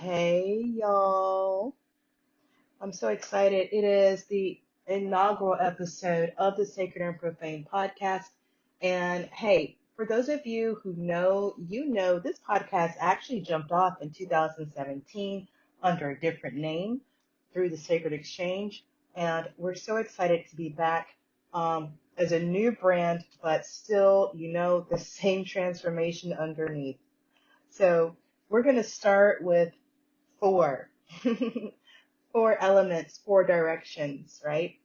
Hey, y'all. I'm so excited. It is the inaugural episode of the Sacred and Profane podcast. And hey, for those of you who know, this podcast actually jumped off in 2017 under a different name through the Sacred Exchange. And we're so excited to be back as a new brand, but still, the same transformation underneath. So we're going to start with four. Four elements, four directions, right?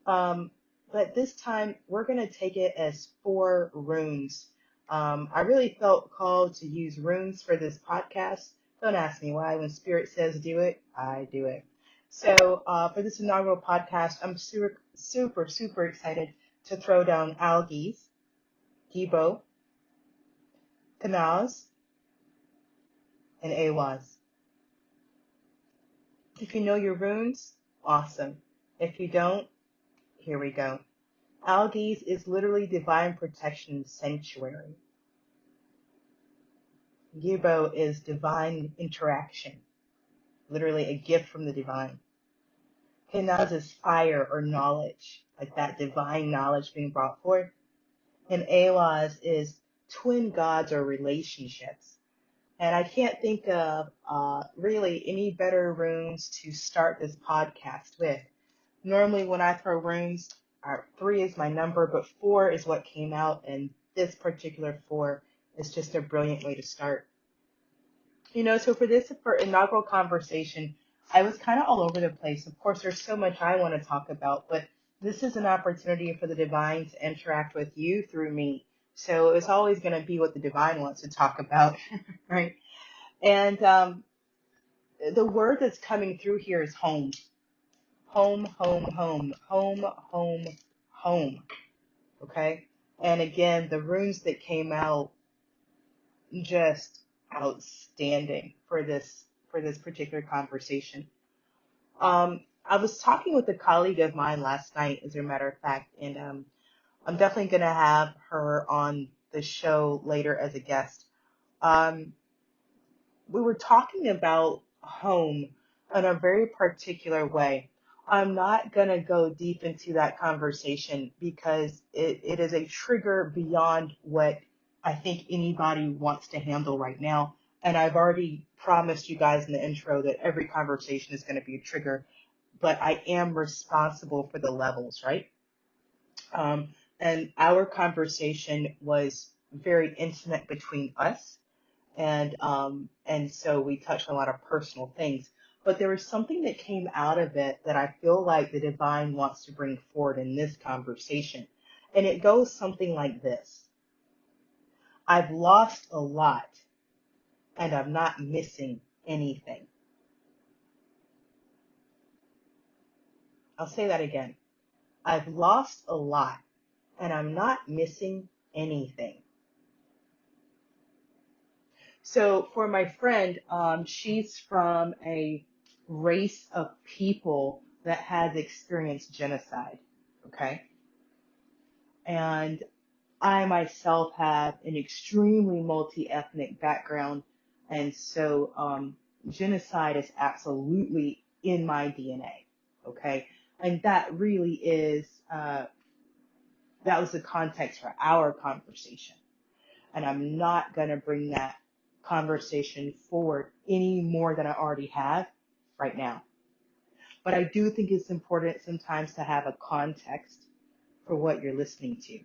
Um, but this time we're going to take it as four runes. I really felt called to use runes for this podcast. Don't ask me why. When Spirit says do it, I do it. So for this inaugural podcast, I'm super, super, super excited to throw down Algiz, Gebo, Kaunaz, and Ehwaz. If you know your runes, awesome. If you don't, here we go. Algiz is literally divine protection sanctuary. Gebo is divine interaction, literally a gift from the divine. Kaunaz is fire or knowledge, like that divine knowledge being brought forth. And Ehwaz is twin gods or relationships. And I can't think of really any better runes to start this podcast with. Normally, when I throw runes, three is my number, but four is what came out, and this particular four is just a brilliant way to start. So for inaugural conversation, I was kind of all over the place. Of course, there's so much I want to talk about, but this is an opportunity for the divine to interact with you through me. So it's always going to be what the divine wants to talk about, right? And the word that's coming through here is home. Home, home, home, home, home, home. Okay. And again, the runes that came out just outstanding for this particular conversation. I was talking with a colleague of mine last night, as a matter of fact, and I'm definitely gonna have her on the show later as a guest. Um, we were talking about home in a very particular way. I'm not going to go deep into that conversation because it is a trigger beyond what I think anybody wants to handle right now. And I've already promised you guys in the intro that every conversation is going to be a trigger, but I am responsible for the levels, right? Um, and our conversation was very intimate between us, and so we touched on a lot of personal things. But there was something that came out of it that I feel like the divine wants to bring forward in this conversation. And it goes something like this. I've lost a lot and I'm not missing anything. I'll say that again. I've lost a lot and I'm not missing anything. So for my friend, she's from a race of people that has experienced genocide. Okay. And I myself have an extremely multi-ethnic background. And so, genocide is absolutely in my DNA. Okay. And that really is, that was the context for our conversation. And I'm not going to bring that conversation forward any more than I already have right now. But I do think it's important sometimes to have a context for what you're listening to.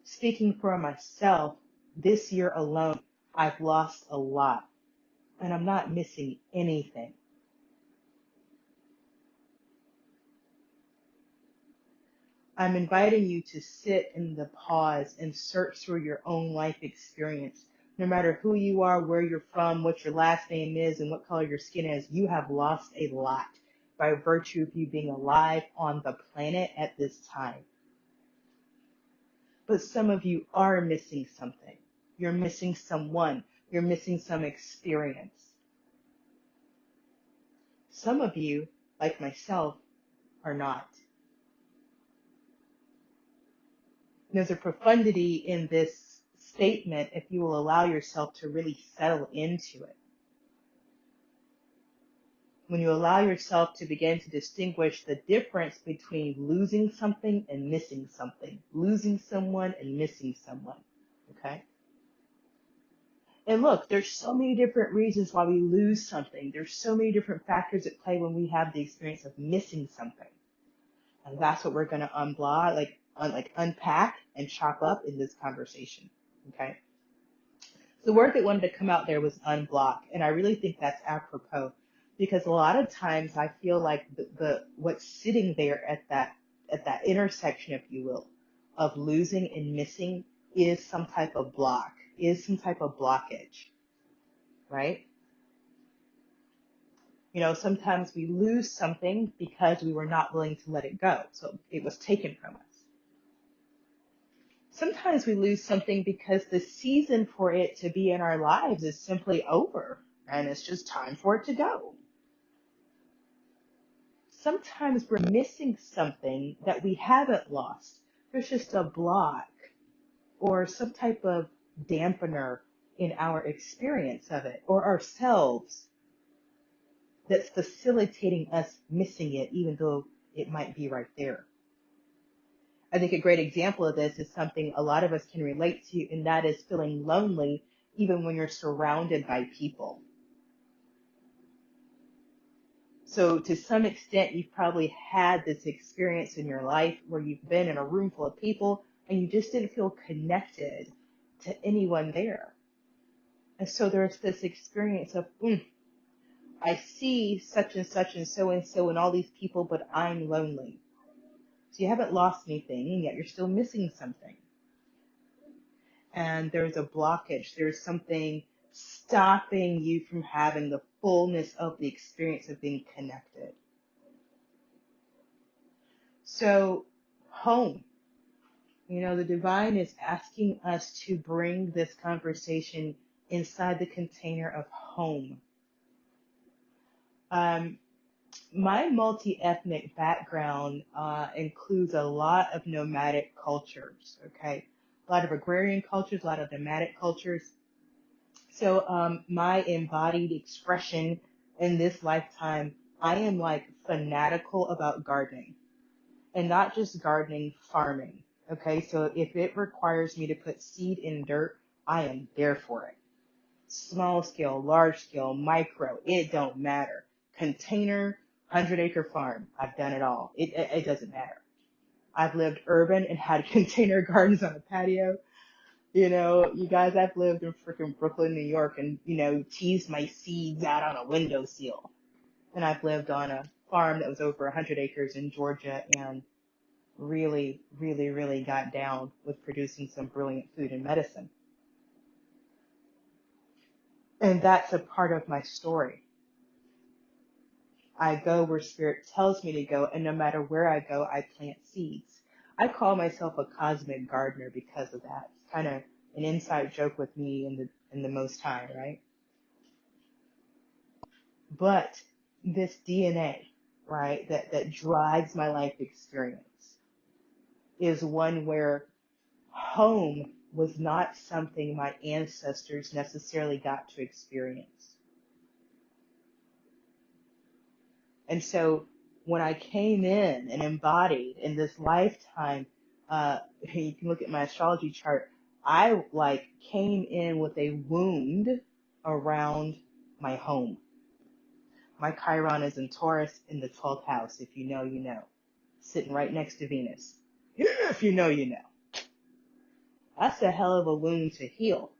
Speaking for myself, this year alone, I've lost a lot, and I'm not missing anything. I'm inviting you to sit in the pause and search through your own life experience. No matter who you are, where you're from, what your last name is, and what color your skin is, you have lost a lot by virtue of you being alive on the planet at this time. But some of you are missing something. You're missing someone. You're missing some experience. Some of you, like myself, are not. There's a profundity in this statement if you will allow yourself to really settle into it. when you allow yourself to begin to distinguish the difference between losing something and missing something, losing someone and missing someone, okay? And look, there's so many different reasons why we lose something. There's so many different factors at play when we have the experience of missing something. And that's what we're going to unpack and chop up in this conversation, okay? The word that wanted to come out there was unblock, and I really think that's apropos because a lot of times I feel like the what's sitting there at that intersection, if you will, of losing and missing is some type of block, is some type of blockage, right? You know, sometimes we lose something because we were not willing to let it go, so it was taken from us. Sometimes we lose something because the season for it to be in our lives is simply over and it's just time for it to go. Sometimes we're missing something that we haven't lost. There's just a block or some type of dampener in our experience of it or ourselves that's facilitating us missing it, even though it might be right there. I think a great example of this is something a lot of us can relate to, and that is feeling lonely even when you're surrounded by people. So to some extent, you've probably had this experience in your life where you've been in a room full of people and you just didn't feel connected to anyone there. And so there's this experience of, I see such and such and so and all these people, but I'm lonely. So you haven't lost anything, and yet you're still missing something. And there's a blockage. There's something stopping you from having the fullness of the experience of being connected. So, home. You know, the divine is asking us to bring this conversation inside the container of home. My multi-ethnic background includes a lot of nomadic cultures, okay? A lot of agrarian cultures, a lot of nomadic cultures. So my embodied expression in this lifetime, I am like fanatical about gardening. And not just gardening, farming, okay? So if it requires me to put seed in dirt, I am there for it. Small scale, large scale, micro, it don't matter. Container, 100-acre farm, I've done it all. It doesn't matter. I've lived urban and had container gardens on a patio. You know, you guys, I've lived in freaking Brooklyn, New York, and, you know, teased my seeds out on a windowsill. And I've lived on a farm that was over 100 acres in Georgia and really, really, really got down with producing some brilliant food and medicine. And that's a part of my story. I go where spirit tells me to go, and no matter where I go, I plant seeds. I call myself a cosmic gardener because of that. It's kind of an inside joke with me and the Most High, right? But this DNA, right, that drives my life experience is one where home was not something my ancestors necessarily got to experience. And so when I came in and embodied in this lifetime, you can look at my astrology chart, I came in with a wound around my home. My Chiron is in Taurus in the 12th house. If you know, you know. Sitting right next to Venus. If you know, you know. That's a hell of a wound to heal.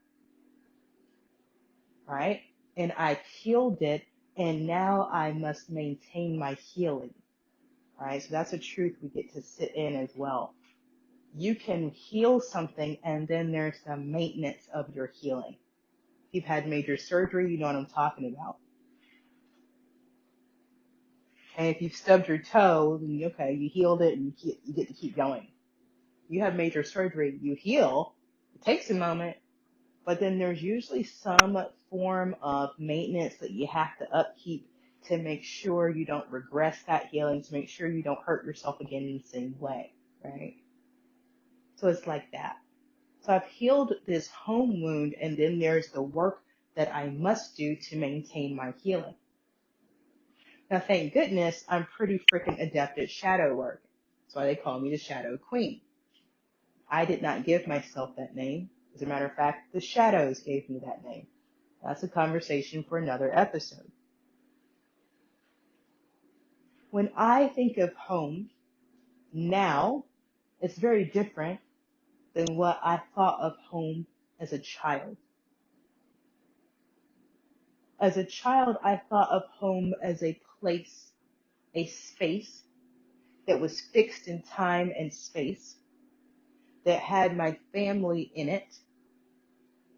Right? And I healed it, and now I must maintain my healing. Right? So that's a truth we get to sit in as well. You can heal something, and then there's the maintenance of your healing. If you've had major surgery, you know what I'm talking about. And if you've stubbed your toe, then okay, you healed it and you get to keep going. You have major surgery, you heal, it takes a moment, but then there's usually some form of maintenance that you have to upkeep to make sure you don't regress that healing, to make sure you don't hurt yourself again in the same way, right? So it's like that. So I've healed this home wound, and then there's the work that I must do to maintain my healing. Now, thank goodness, I'm pretty freaking adept at shadow work. That's why they call me the Shadow Queen. I did not give myself that name. As a matter of fact, the shadows gave me that name. That's a conversation for another episode. When I think of home now, it's very different than what I thought of home as a child. As a child, I thought of home as a place, a space that was fixed in time and space, that had my family in it,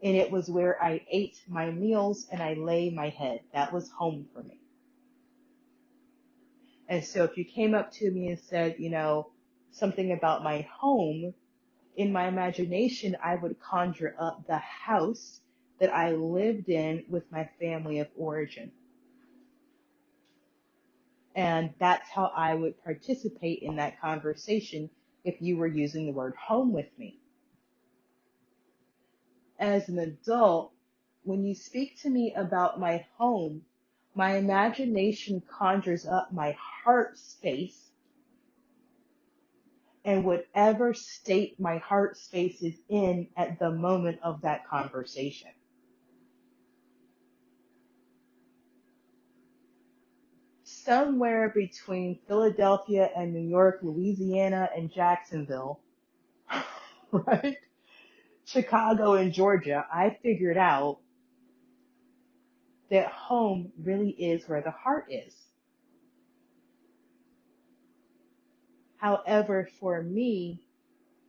and it was where I ate my meals and I lay my head. That was home for me. And so if you came up to me and said, something about my home, in my imagination, I would conjure up the house that I lived in with my family of origin. And that's how I would participate in that conversation if you were using the word home with me. As an adult, when you speak to me about my home, my imagination conjures up my heart space and whatever state my heart space is in at the moment of that conversation. Somewhere between Philadelphia and New York, Louisiana and Jacksonville, right? Chicago and Georgia, I figured out that home really is where the heart is. However, for me,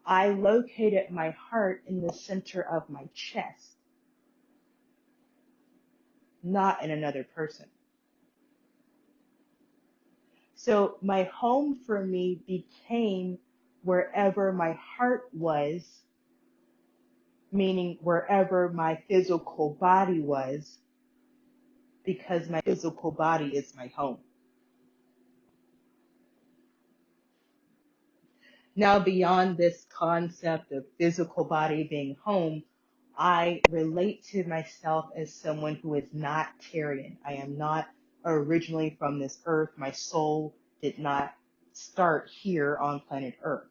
I located my heart in the center of my chest, not in another person. So my home for me became wherever my heart was, meaning wherever my physical body was, because my physical body is my home. Now, beyond this concept of physical body being home, I relate to myself as someone who is not Terrian. I am not originally from this earth. My soul did not start here on planet Earth.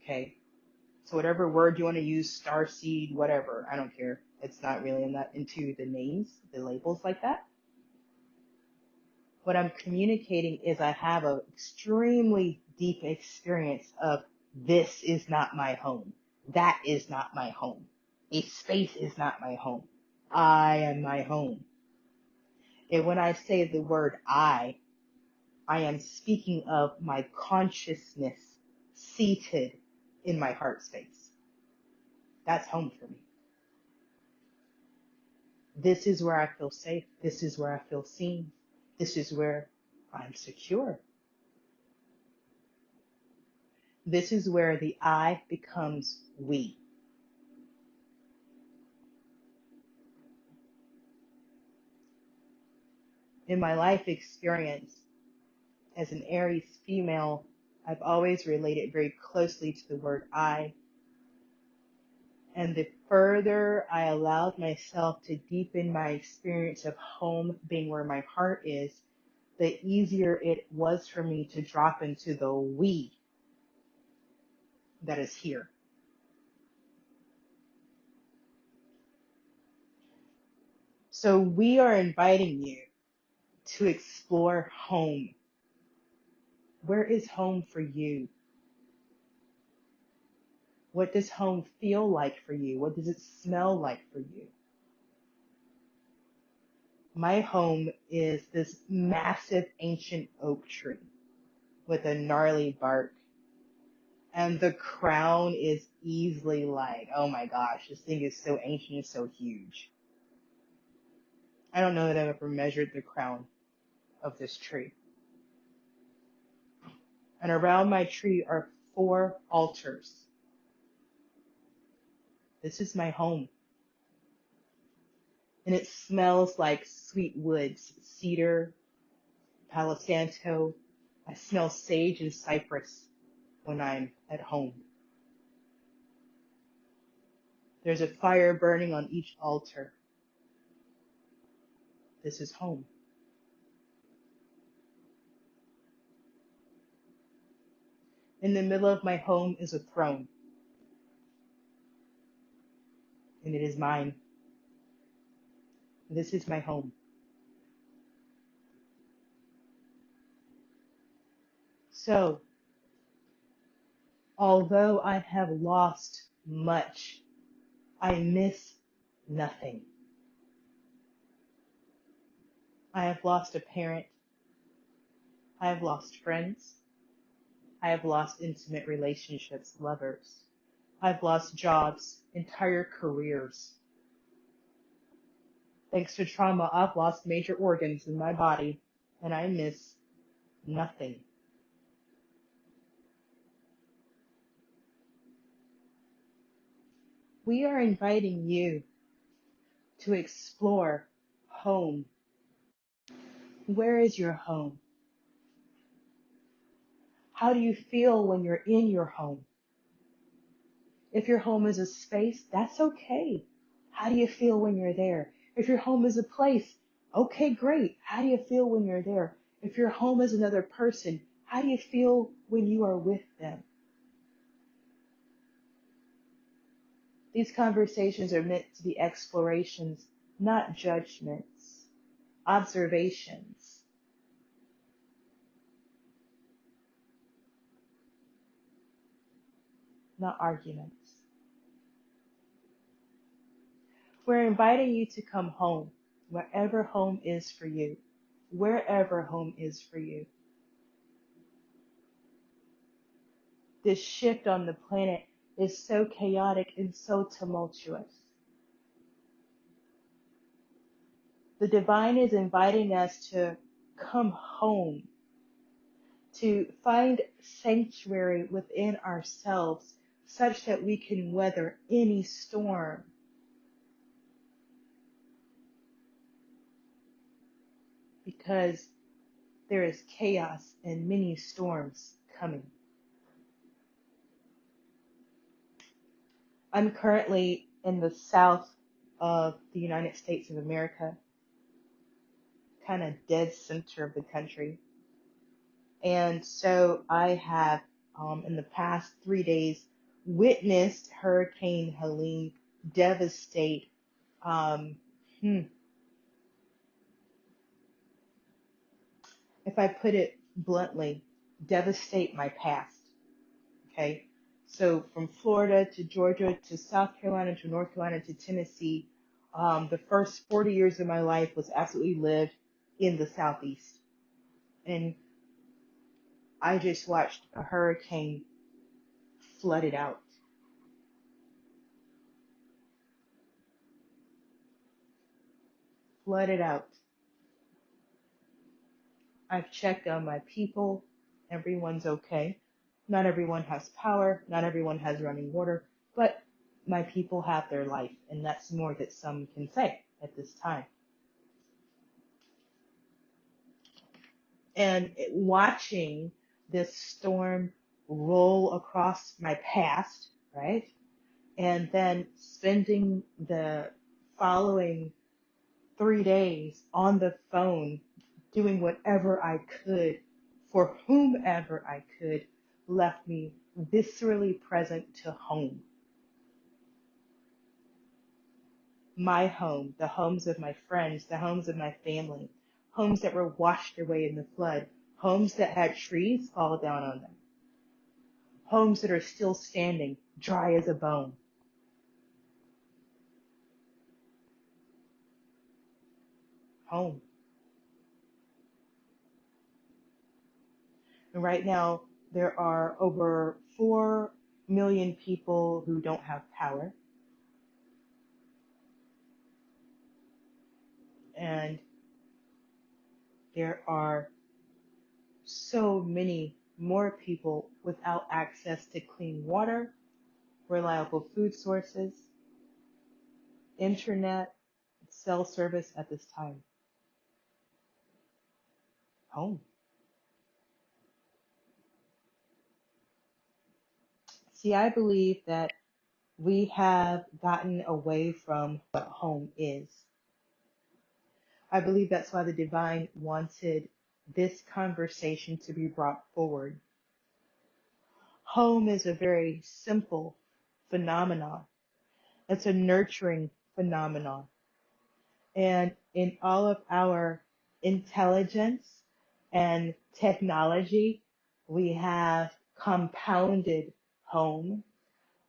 Okay? So whatever word you want to use, starseed, whatever, I don't care. It's not really into the names, the labels like that. What I'm communicating is I have an extremely deep experience of this is not my home. That is not my home. A space is not my home. I am my home. And when I say the word I am speaking of my consciousness seated in my heart space. That's home for me. This is where I feel safe. This is where I feel seen. This is where I'm secure. This is where the I becomes we. In my life experience as an Aries female, I've always related very closely to the word I. And the further I allowed myself to deepen my experience of home being where my heart is, the easier it was for me to drop into the we that is here. So we are inviting you to explore home. Where is home for you? What does home feel like for you? What does it smell like for you? My home is this massive ancient oak tree with a gnarly bark. And the crown is easily like, oh my gosh, this thing is so ancient and so huge. I don't know that I've ever measured the crown of this tree. And around my tree are 4 altars. This is my home. And it smells like sweet woods, cedar, Palo Santo. I smell sage and cypress when I'm at home. There's a fire burning on each altar. This is home. In the middle of my home is a throne, and it is mine. This is my home. So, although I have lost much, I miss nothing. I have lost a parent. I have lost friends. I have lost intimate relationships, lovers. I've lost jobs, entire careers. Thanks to trauma, I've lost major organs in my body, and I miss nothing. We are inviting you to explore home. Where is your home? How do you feel when you're in your home? If your home is a space, that's okay. How do you feel when you're there? If your home is a place, okay, great. How do you feel when you're there? If your home is another person, how do you feel when you are with them? These conversations are meant to be explorations, not judgments, observations. Not arguments. We're inviting you to come home, wherever home is for you, wherever home is for you. This shift on the planet is so chaotic and so tumultuous. The divine is inviting us to come home, to find sanctuary within ourselves such that we can weather any storm. Because there is chaos and many storms coming. I'm currently in the south of the United States of America, kind of dead center of the country. And so I have, in the past 3 days, witnessed Hurricane Helene devastate, um, if I put it bluntly, devastate my past. Okay. So from Florida to Georgia to South Carolina to North Carolina to Tennessee, the first 40 years of my life was absolutely lived in the Southeast. And I just watched a hurricane flood it out. Flood it out. I've checked on my people. Everyone's okay. Not everyone has power. Not everyone has running water. But my people have their life. And that's more that some can say at this time. And watching this storm roll across my past, right? And then spending the following 3 days on the phone doing whatever I could for whomever I could left me viscerally present to home. My home, the homes of my friends, the homes of my family, homes that were washed away in the flood, homes that had trees fall down on them, homes that are still standing, dry as a bone. Home. And right now, there are over 4 million people who don't have power. And there are so many more people without access to clean water, reliable food sources, internet, cell service at this time. Home. See, I believe that we have gotten away from what home is. I believe that's why the divine wanted this conversation to be brought forward. Home is a very simple phenomenon. It's a nurturing phenomenon. And in all of our intelligence and technology, we have compounded home.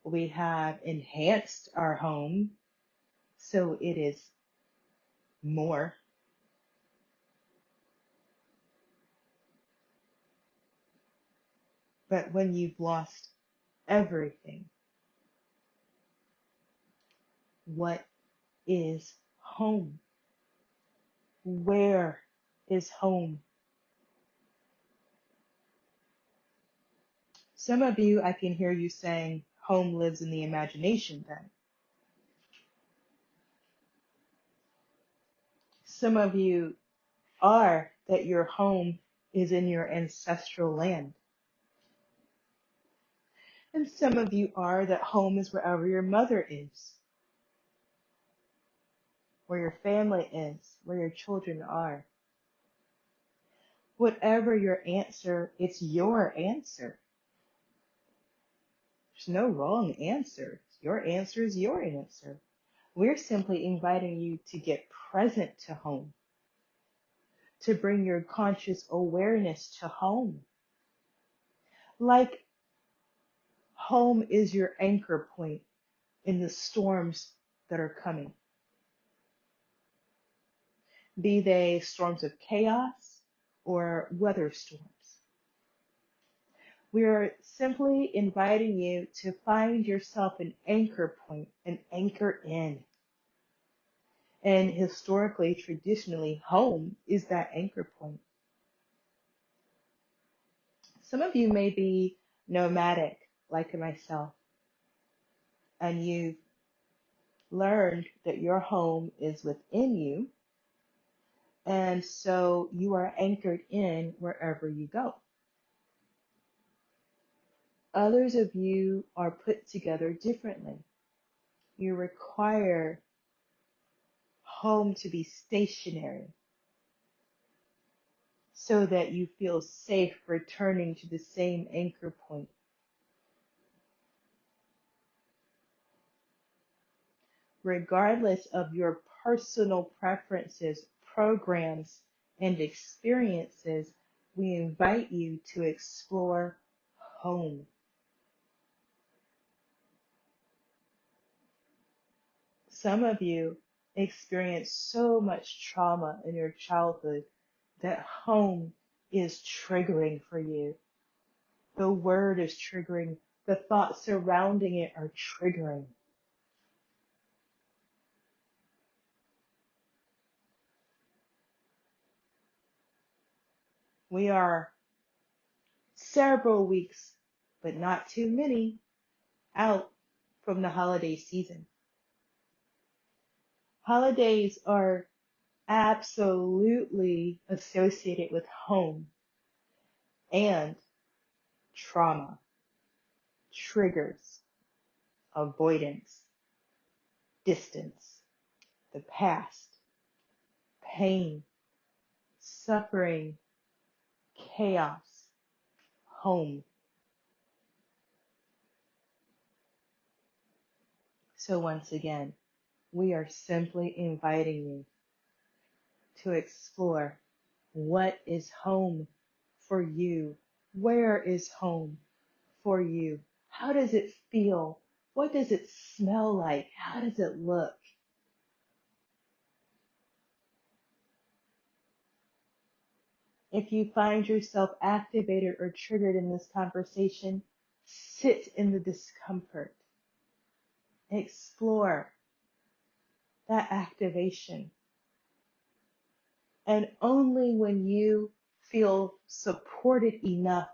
We have enhanced our home. So it is more. But when you've lost everything, what is home? Where is home? Some of you, I can hear you saying, home lives in the imagination then. Some of you are that your home is in your ancestral land. And some of you are that home is wherever your mother is, where your family is, where your children are. Whatever your answer, it's your answer. There's no wrong answer. Your answer is your answer. We're simply inviting you to get present to home, to bring your conscious awareness to home. Like home is your anchor point in the storms that are coming. Be they storms of chaos or weather storms. We are simply inviting you to find yourself an anchor point, an anchor in. And historically, traditionally, home is that anchor point. Some of you may be nomadic, like myself, and you've learned that your home is within you, and so you are anchored in wherever you go. Others of you are put together differently. You require home to be stationary so that you feel safe returning to the same anchor point. Regardless of your personal preferences, programs, and experiences, we invite you to explore home. Some of you experienced so much trauma in your childhood that home is triggering for you. The word is triggering. The thoughts surrounding it are triggering. We are several weeks, but not too many, out from the holiday season. Holidays are absolutely associated with home and trauma, triggers, avoidance, distance, the past, pain, suffering, chaos, home. So once again, we are simply inviting you to explore what is home for you. Where is home for you? How does it feel? What does it smell like? How does it look? If you find yourself activated or triggered in this conversation, sit in the discomfort. Explore that activation. And only when you feel supported enough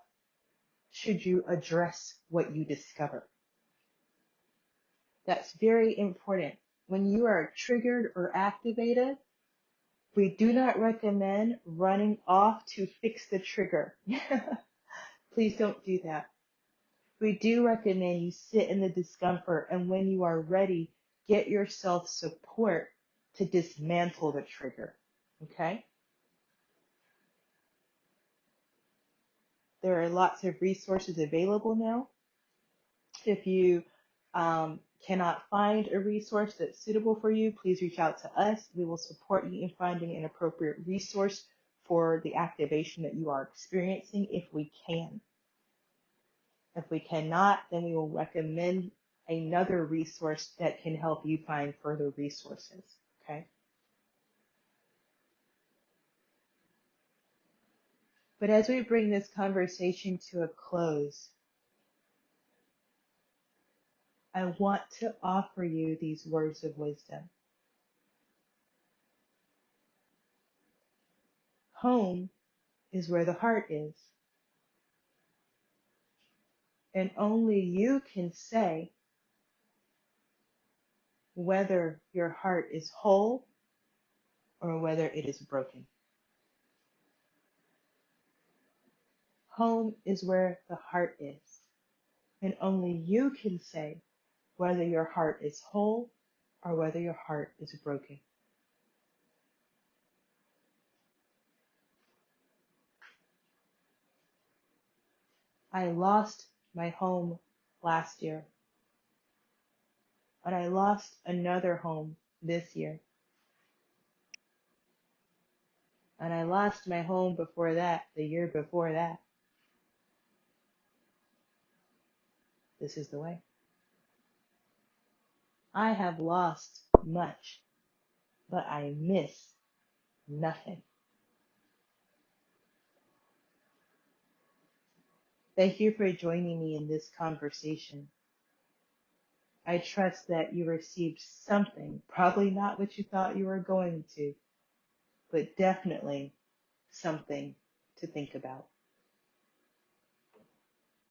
should you address what you discover. That's very important. When you are triggered or activated, we do not recommend running off to fix the trigger. Please don't do that. We do recommend you sit in the discomfort, and when you are ready, get yourself support to dismantle the trigger. Okay? There are lots of resources available now. If you cannot find a resource that's suitable for you, please reach out to us. We will support you in finding an appropriate resource for the activation that you are experiencing if we can. If we cannot, then we will recommend another resource that can help you find further resources. Okay? But as we bring this conversation to a close, I want to offer you these words of wisdom. Home is where the heart is. And only you can say whether your heart is whole or whether it is broken. Home is where the heart is. And only you can say whether your heart is whole or whether your heart is broken. I lost my home last year, and I lost another home this year. And I lost my home before that, the year before that. This is the way. I have lost much, but I miss nothing. Thank you for joining me in this conversation. I trust that you received something, probably not what you thought you were going to, but definitely something to think about.